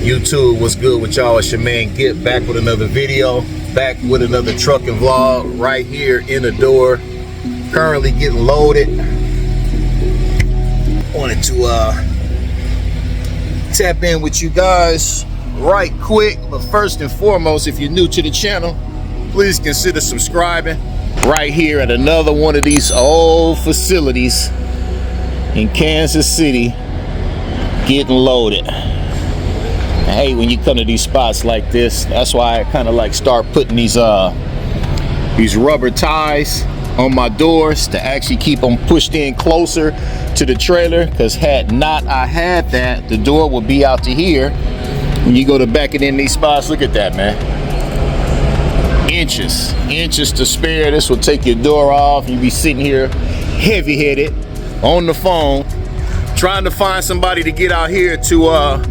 YouTube, what's good with y'all? It's your man Get back with another video, back with another trucking vlog right here in the door. Currently getting loaded. Wanted to tap in with you guys right quick, but first and foremost, if you're new to the channel, please consider subscribing. Right here at another one of these old facilities in Kansas City, getting loaded. I hate when you come to these spots like this. That's why I kind of like start putting these rubber ties on my doors to actually keep them pushed in closer to the trailer, because had not I had that, the door would be out to here. When you go to back it in these spots, look at that, man. Inches to spare. This will take your door off. You'll be sitting here heavy-headed on the phone trying to find somebody to get out here to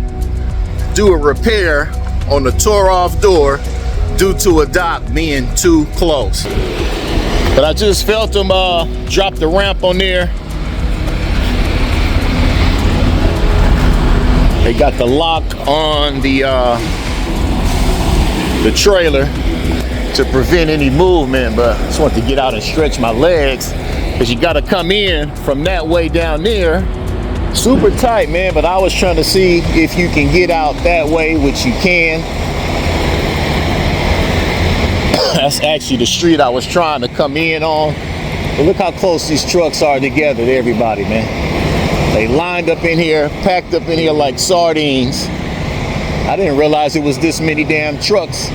do a repair on the tore off door due to a dock being too close. But I just felt them drop the ramp on there. They got the lock on the trailer to prevent any movement, but I just want to get out and stretch my legs, because you got to come in from that way down there. Super tight, man, but I was trying to see if you can get out that way, which you can. That's actually the street I was trying to come in on. But look how close these trucks are together to everybody, man. They lined up in here, packed up in here like sardines. I didn't realize it was this many damn trucks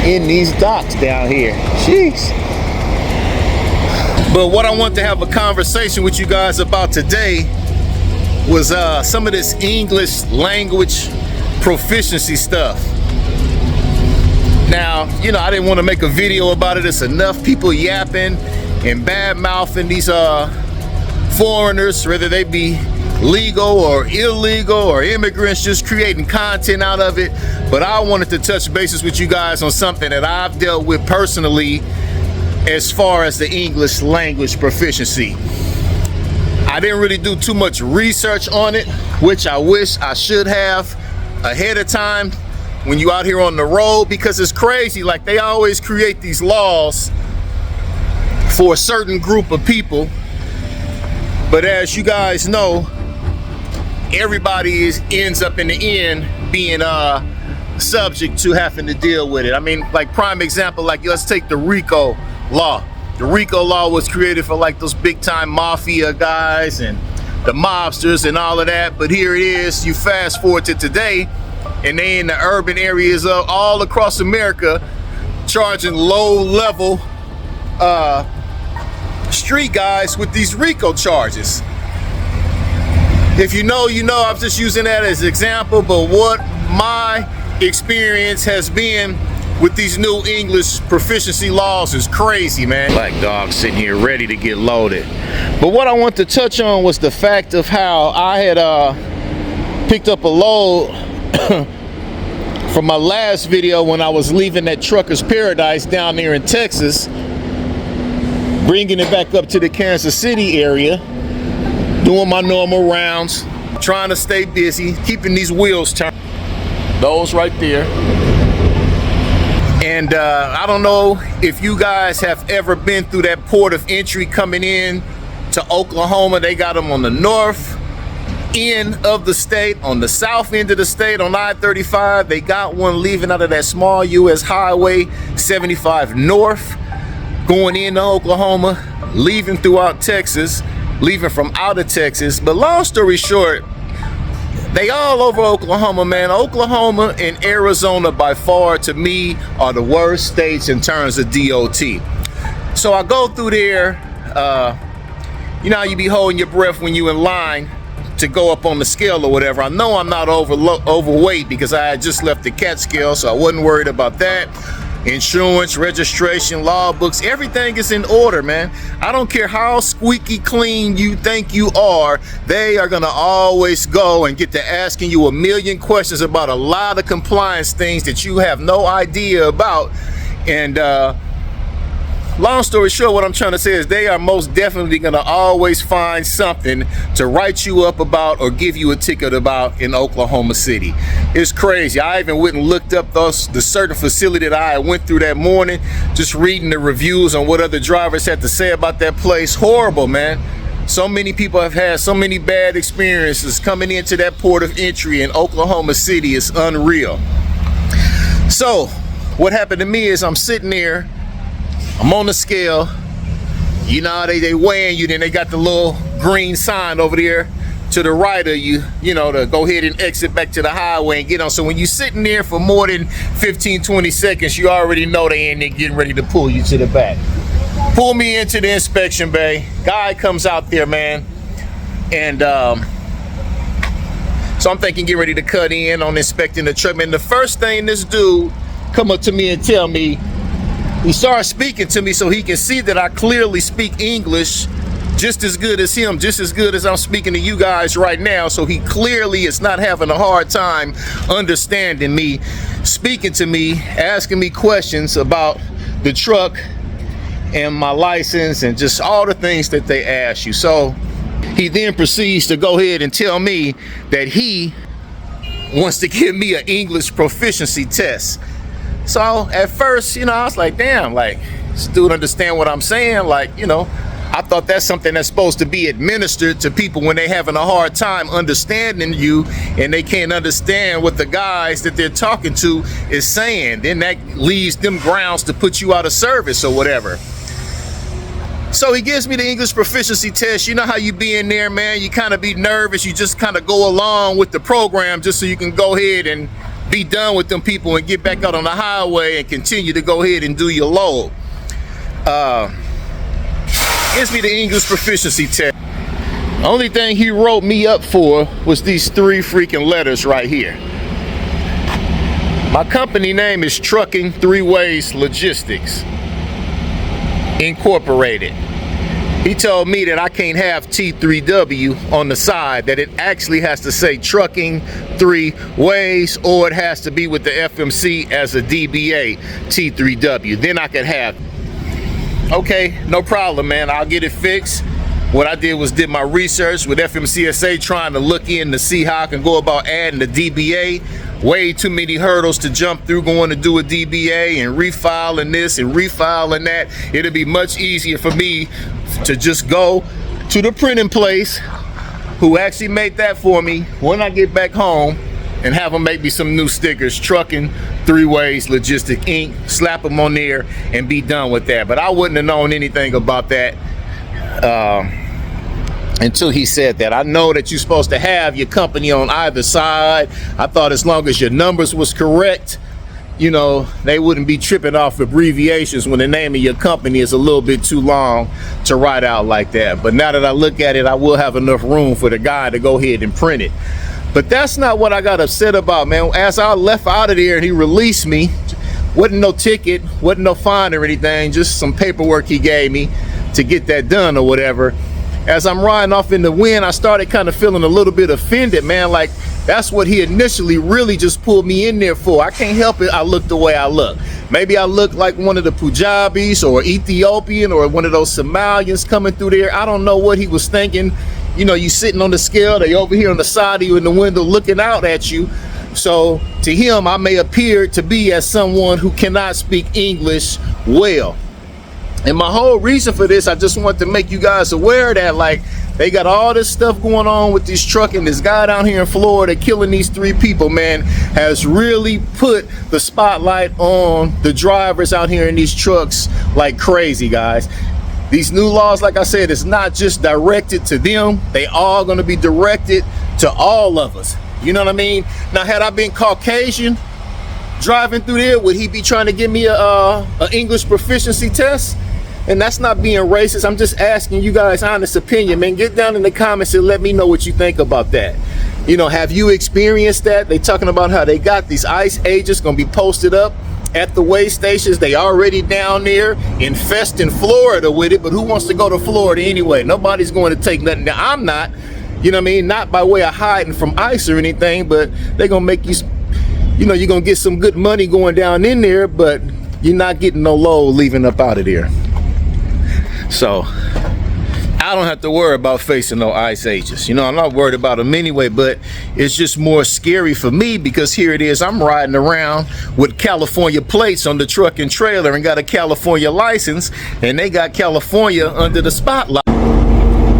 in these docks down here. Jeez. But what I want to have a conversation with you guys about today was some of this English language proficiency stuff. Now, you know, I didn't want to make a video about it. It's enough people yapping and bad mouthing these foreigners, whether they be legal or illegal or immigrants, just creating content out of it. But I wanted to touch bases with you guys on something that I've dealt with personally as far as the English language proficiency. I didn't really do too much research on it, which I wish I should have ahead of time when you out here on the road, because it's crazy. Like, they always create these laws for a certain group of people, but as you guys know, everybody ends up in the end being subject to having to deal with it. I mean, like, prime example, like, let's take the RICO law. The RICO law was created for like those big time mafia guys and the mobsters and all of that. But here it is, you fast forward to today, and they in the urban areas of all across America charging low level street guys with these RICO charges. If you know, you know. I'm just using that as an example, but what my experience has been with these new English proficiency laws is crazy, man. Black dog sitting here ready to get loaded. But what I want to touch on was the fact of how I had picked up a load from my last video when I was leaving that trucker's paradise down there in Texas, bringing it back up to the Kansas City area, doing my normal rounds, trying to stay busy, keeping these wheels turned. Those right there. And I don't know if you guys have ever been through that port of entry coming in to Oklahoma. They got them on the north end of the state, on the south end of the state on I-35. They got one leaving out of that small U.S. Highway 75 north, going into Oklahoma, leaving throughout Texas, leaving from out of Texas. But long story short, they all over Oklahoma, man. Oklahoma and Arizona by far, to me, are the worst states in terms of DOT. So I go through there, you know how you be holding your breath when you in line to go up on the scale or whatever. I know I'm not overweight because I had just left the CAT scale, so I wasn't worried about that. Insurance, registration, law books, everything is in order, man. I don't care how squeaky clean you think you are, they are gonna always go and get to asking you a million questions about a lot of compliance things that you have no idea about. And long story short, what I'm trying to say is they are most definitely going to always find something to write you up about or give you a ticket about in Oklahoma City. It's crazy. I even went and looked up the certain facility that I went through that morning, just reading the reviews on what other drivers had to say about that place. Horrible, man. So many people have had so many bad experiences coming into that port of entry in Oklahoma City. It's unreal. So what happened to me is I'm sitting there, I'm on the scale, you know, they weighing you, then they got the little green sign over there to the right of you, you know, to go ahead and exit back to the highway and get on. So when you're sitting there for more than 15-20 seconds, you already know they in there getting ready to pull you to the back. Pull me into the inspection bay. Guy comes out there, man, and so I'm thinking, get ready to cut in on inspecting the truck. Man, the first thing this dude come up to me and tell me, he started speaking to me so he can see that I clearly speak English just as good as him, just as good as I'm speaking to you guys right now. So he clearly is not having a hard time understanding me, speaking to me, asking me questions about the truck and my license and just all the things that they ask you. So he then proceeds to go ahead and tell me that he wants to give me an English proficiency test. So at first, you know, I was like, damn, like, this dude understand what I'm saying? Like, you know, I thought that's something that's supposed to be administered to people when they having a hard time understanding you and they can't understand what the guys that they're talking to is saying. Then that leaves them grounds to put you out of service or whatever. So he gives me the English proficiency test. You know how you be in there, man, you kind of be nervous. You just kind of go along with the program just so you can go ahead and be done with them people and get back out on the highway and continue to go ahead and do your load. Gives me the English proficiency test. Only thing he wrote me up for was these 3 freaking letters right here. My company name is Trucking 3 Ways Logistics Incorporated. He told me that I can't have T3W on the side, that it actually has to say Trucking 3 Ways, or it has to be with the FMC as a DBA T3W. Then I could have. Okay, no problem, man. I'll get it fixed. What I did was did my research with FMCSA, trying to look in to see how I can go about adding the DBA. Way too many hurdles to jump through going to do a DBA and refiling this and refiling that. It'll be much easier for me to just go to the printing place who actually made that for me when I get back home and have them make me some new stickers, Trucking 3 Ways Logistic Inc., slap them on there and be done with that. But I wouldn't have known anything about that until he said that. I know that you're supposed to have your company on either side. I thought as long as your numbers was correct, you know, they wouldn't be tripping off abbreviations when the name of your company is a little bit too long to write out like that. But now that I look at it, I will have enough room for the guy to go ahead and print it. But that's not what I got upset about, man. As I left out of there and he released me, wasn't no ticket, wasn't no fine or anything, just some paperwork he gave me to get that done or whatever. As I'm riding off in the wind, I started kind of feeling a little bit offended, man. Like, that's what he initially really just pulled me in there for. I can't help it, I look the way I look. Maybe I look like one of the Punjabis or Ethiopian or one of those Somalians coming through there. I don't know what he was thinking. You know, you sitting on the scale, they over here on the side of you in the window looking out at you. So to him, I may appear to be as someone who cannot speak English well. And my whole reason for this, I just want to make you guys aware that, like, they got all this stuff going on with this truck, and this guy down here in Florida killing these 3 people, man, has really put the spotlight on the drivers out here in these trucks like crazy, guys. These new laws, like I said, it's not just directed to them. They all gonna be directed to all of us. You know what I mean? Now, had I been Caucasian driving through there, would he be trying to give me a English proficiency test? And that's not being racist. I'm just asking you guys honest opinion, man. Get down in the comments and let me know what you think about that. You know, have you experienced that? They talking about how they got these ICE agents gonna be posted up at the weigh stations. They already down there infesting Florida with it, but who wants to go to Florida anyway? Nobody's going to take nothing. Now, I'm not, you know what I mean? Not by way of hiding from ICE or anything, but they're gonna make you, you know, you're gonna get some good money going down in there, but you're not getting no load leaving up out of there. So I don't have to worry about facing no ice ages. You know, I'm not worried about them anyway, but it's just more scary for me because here it is, I'm riding around with California plates on the truck and trailer and got a California license, and they got California under the spotlight.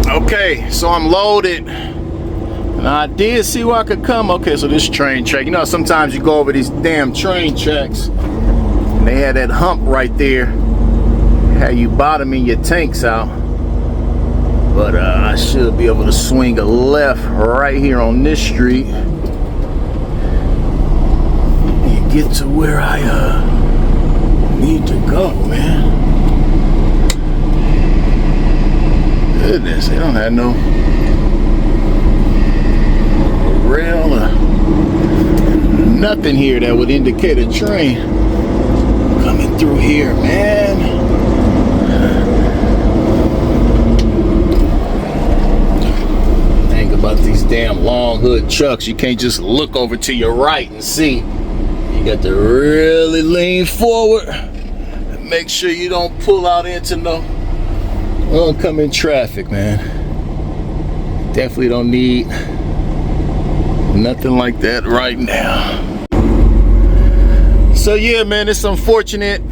Okay, so I'm loaded. And I did see where I could come. Okay, so this train track, you know, sometimes you go over these damn train tracks and they had that hump right there, how you bottoming your tanks out. But I should be able to swing a left right here on this street and get to where I need to go, man. Goodness, they don't have no rail or nothing here that would indicate a train coming through here, man. Think about these damn long hood trucks. You can't just look over to your right and see. You got to really lean forward and make sure you don't pull out into no oncoming traffic, man. Definitely don't need nothing like that right now. So yeah, man, it's unfortunate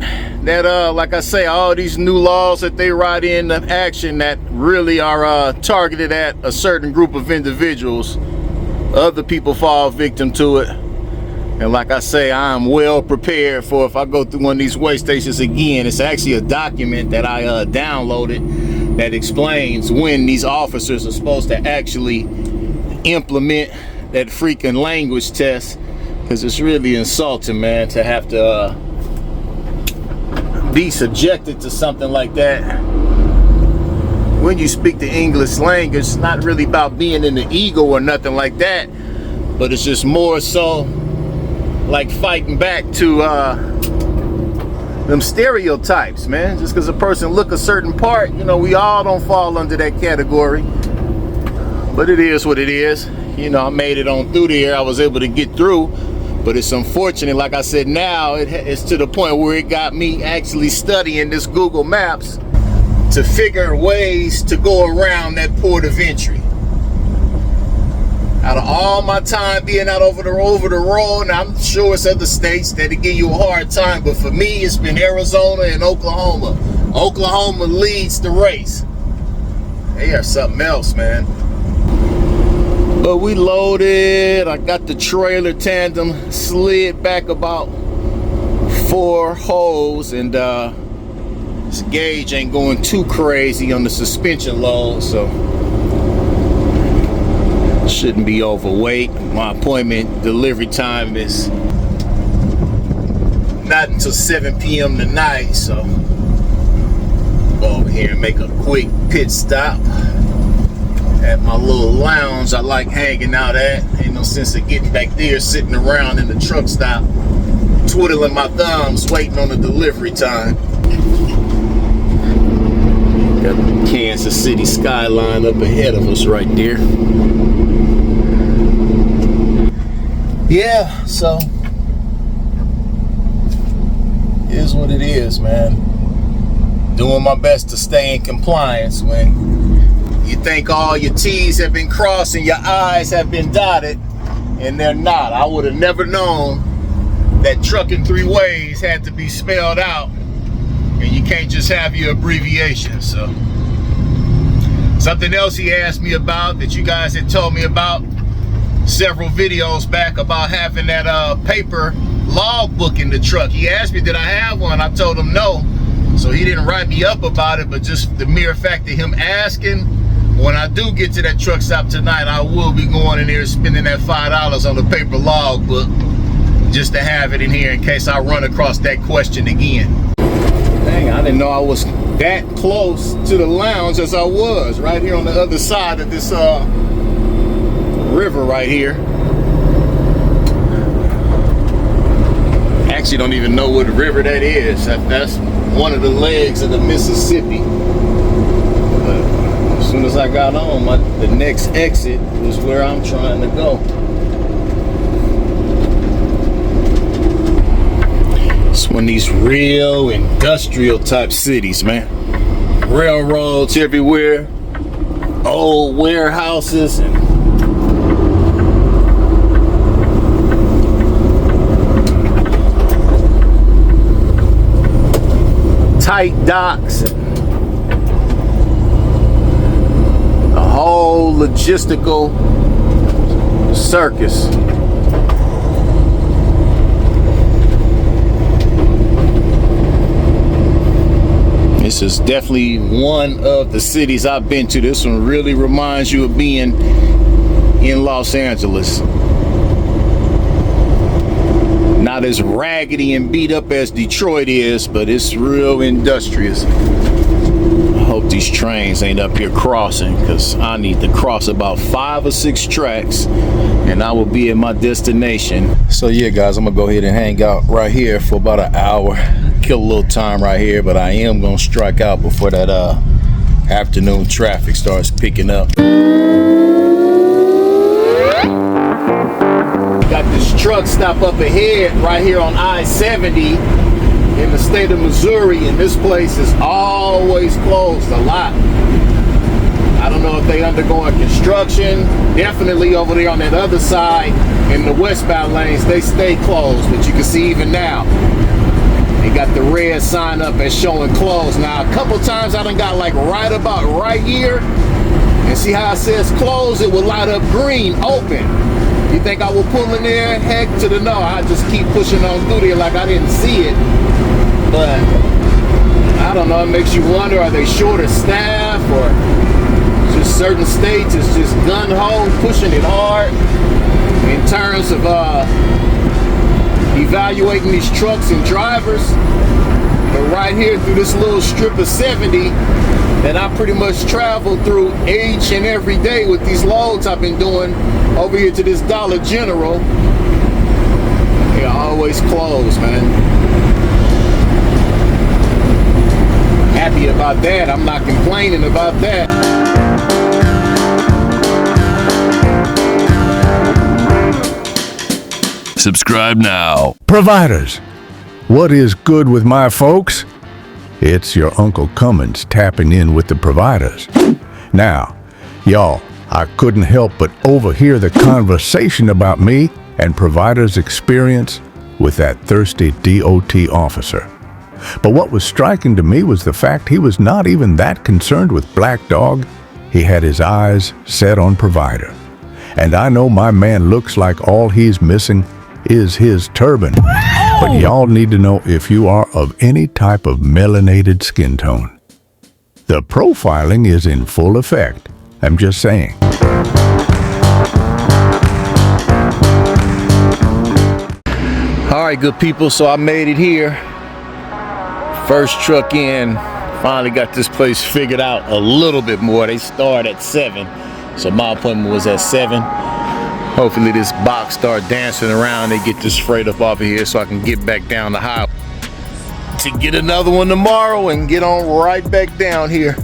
that like I say, all these new laws that they write into action that really are targeted at a certain group of individuals, other people fall victim to it. And like I say, I'm well prepared for if I go through one of these way stations again. It's actually a document that I downloaded that explains when these officers are supposed to actually implement that freaking language test, because it's really insulting, man, to have to be subjected to something like that. When you speak the English language, it's not really about being in the ego or nothing like that, but it's just more so like fighting back to them stereotypes, man. Just because a person look a certain part, you know, we all don't fall under that category, but it is what it is. You know, I made it on through there. I was able to get through, but it's unfortunate. Like I said, now it's to the point where it got me actually studying this Google Maps to figure ways to go around that port of entry. Out of all my time being out over the road, and I'm sure it's other states that give you a hard time, but for me, it's been Arizona and Oklahoma. Oklahoma leads the race. They are something else, man. But we loaded. I got the trailer tandem slid back about 4 holes, and this gauge ain't going too crazy on the suspension load, so shouldn't be overweight. My appointment delivery time is not until 7 p.m. tonight, so go over here and make a quick pit stop at my little lounge I like hanging out at. Ain't no sense of getting back there sitting around in the truck stop twiddling my thumbs waiting on the delivery time. Got the Kansas City skyline up ahead of us right there. Yeah, so it is what it is, man. Doing my best to stay in compliance when you think all your T's have been crossed and your I's have been dotted, and they're not. I would have never known that trucking 3 ways had to be spelled out, and you can't just have your abbreviation. So something else he asked me about that you guys had told me about several videos back about having that paper log book in the truck. He asked me, did I have one? I told him no. So he didn't write me up about it, but just the mere fact of him asking, when I do get to that truck stop tonight, I will be going in there spending that $5 on the paper log book just to have it in here in case I run across that question again. Dang, I didn't know I was that close to the lounge as I was, right here on the other side of this river right here. Actually don't even know what river that is. That's one of the legs of the Mississippi. But as soon as I got on, the next exit was where I'm trying to go. It's one of these real industrial type cities, man. railroads everywhere, old warehouses, and tight docks, and a whole logistical circus. This is definitely one of the cities I've been to. This one really reminds you of being in Los Angeles. Not as raggedy and beat up as Detroit is, but it's real industrious. I hope these trains ain't up here crossing, because I need to cross about 5 or 6 tracks and I will be at my destination. So yeah guys, I'm gonna go ahead and hang out right here for about an hour, kill a little time right here, but I am gonna strike out before that afternoon traffic starts picking up. Got this truck stop up ahead right here on I-70 in the state of Missouri, and this place is always closed a lot. I don't know if they undergoing construction. Definitely over there on that other side in the westbound lanes, they stay closed, but you can see even now they got the red sign up as showing closed. Now a couple times I done got like right about right here, and see how it says closed, it will light up green, open. You think I will pull in there? Heck to the no. I just keep pushing on through there like I didn't see it. But I don't know, it makes you wonder, are they short of staff, or just certain states is just gun-ho, pushing it hard in terms of evaluating these trucks and drivers. But right here through this little strip of 70 that I pretty much travel through each and every day with these loads I've been doing over here to this Dollar General, they're always closed, man. Happy about that. I'm not complaining about that. Subscribe now. Providers, what is good with my folks? It's your Uncle Cummins tapping in with the providers. Now, y'all, I couldn't help but overhear the conversation about me and providers' experience with that thirsty DOT officer. But what was striking to me was the fact he was not even that concerned with Black Dog. He had his eyes set on provider. And I know my man looks like all he's missing is his turban. But y'all need to know if you are of any type of melanated skin tone. The profiling is in full effect. I'm just saying. All right, good people, so I made it here. First truck in. Finally got this place figured out a little bit more. They start at 7, so my appointment was at 7. Hopefully this box start dancing around. They get this freight up off of here so I can get back down the highway to get another one tomorrow and get on right back down here.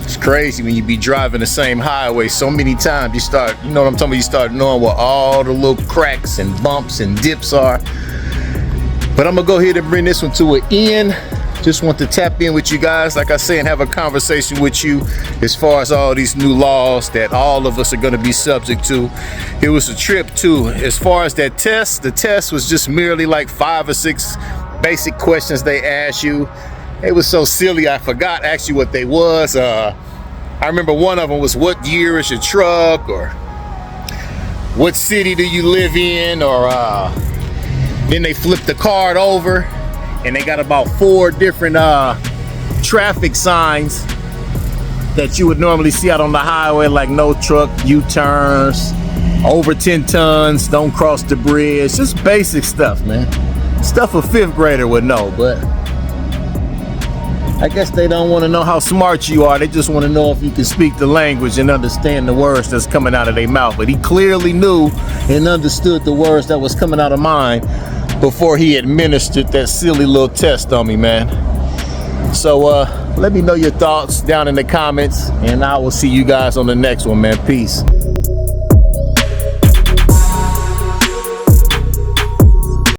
It's crazy when you be driving the same highway so many times. You start, you know what I'm talking about, you start knowing what all the little cracks and bumps and dips are. But I'm gonna go ahead and bring this one to an end. Just want to tap in with you guys, like I say, and have a conversation with you as far as all these new laws that all of us are going to be subject to. It was a trip too. As far as that test, the test was just merely like 5 or 6 basic questions they asked you. It was so silly, I forgot actually what they was. I remember one of them was, what year is your truck, or what city do you live in, or then they flipped the card over and they got about 4 different traffic signs that you would normally see out on the highway, like no truck U-turns, over 10 tons, don't cross the bridge. Just basic stuff, man. Stuff a 5th grader would know, but I guess they don't want to know how smart you are. They just want to know if you can speak the language and understand the words that's coming out of their mouth. But he clearly knew and understood the words that was coming out of mine before he administered that silly little test on me, man. So let me know your thoughts down in the comments, and I will see you guys on the next one, man. Peace.